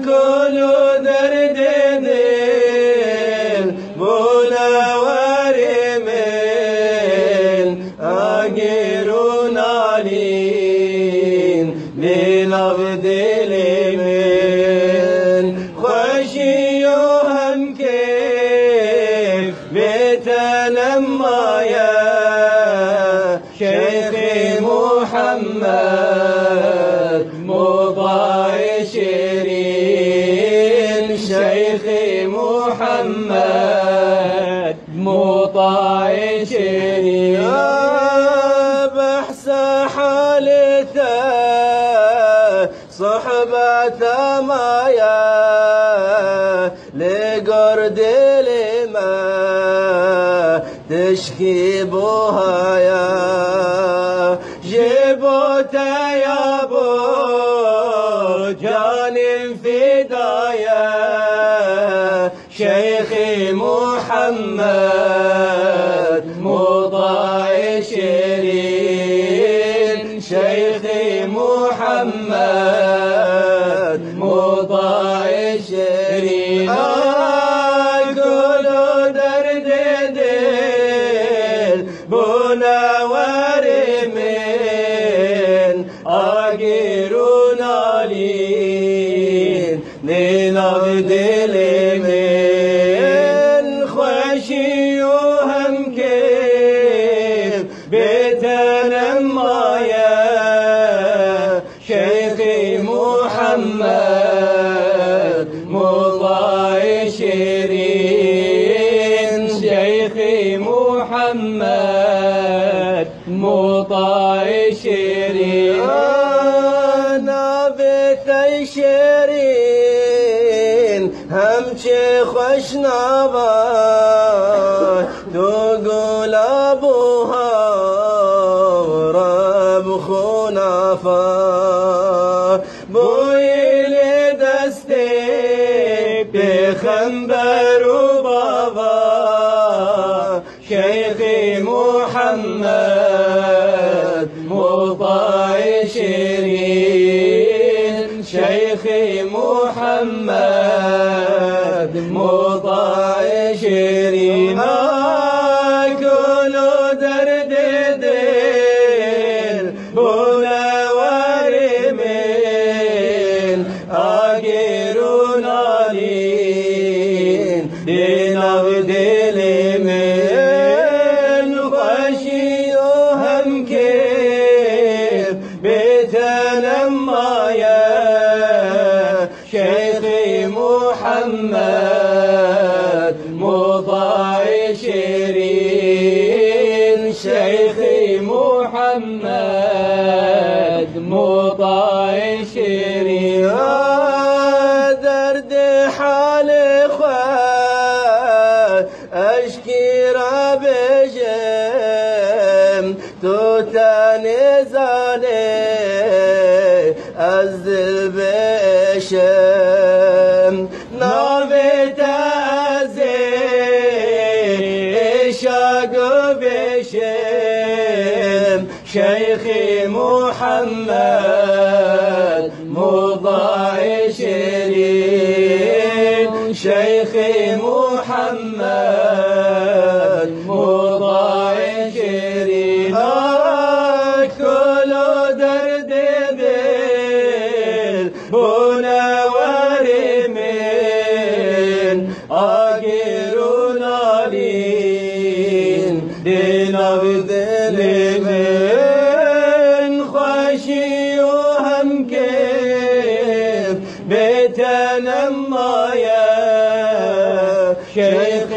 كل درد دل منور من أجرون علين لنبض من خشيهم كيف بتنمى يا شيخي محمد مضاع شيرين شيخي محمد مطاع شيرين بحث حالته صحبة مايا لقرد لما تشكي بهايا جبوته يا ابو جانب فدايا شيخي محمد مطاع شيرين شيخي محمد مطاع شيرين كل درد دل منور من أجرون علين لنبض من خشيهم كيف بتنمى يا شيخي محمد مطاع شيرين شيخي محمد مطاع شيرين نابت شيرين همشي خشنابا تقول ابوها رب خنافا بوي لدستي بخنبر وبابا شيخي محمد مطاع شيرين شيخي محمد مطاع شيرين كل درد دل منور من أجرون علين لنبض من خشيهم كيف بتنمى يا شيخي محمد مطاع شيرين شيخي محمد مطاع شيرين درد حال اخوة اشكي ربجم تتنزالي الذل بشم نابت ازي شاق بشم شيخي محمد مطاع شيرين شيخي محمد مطاع شيرين كل درد دل منور من أجرون علين لنبض من خشيهم كيف بتنمى يا شيخي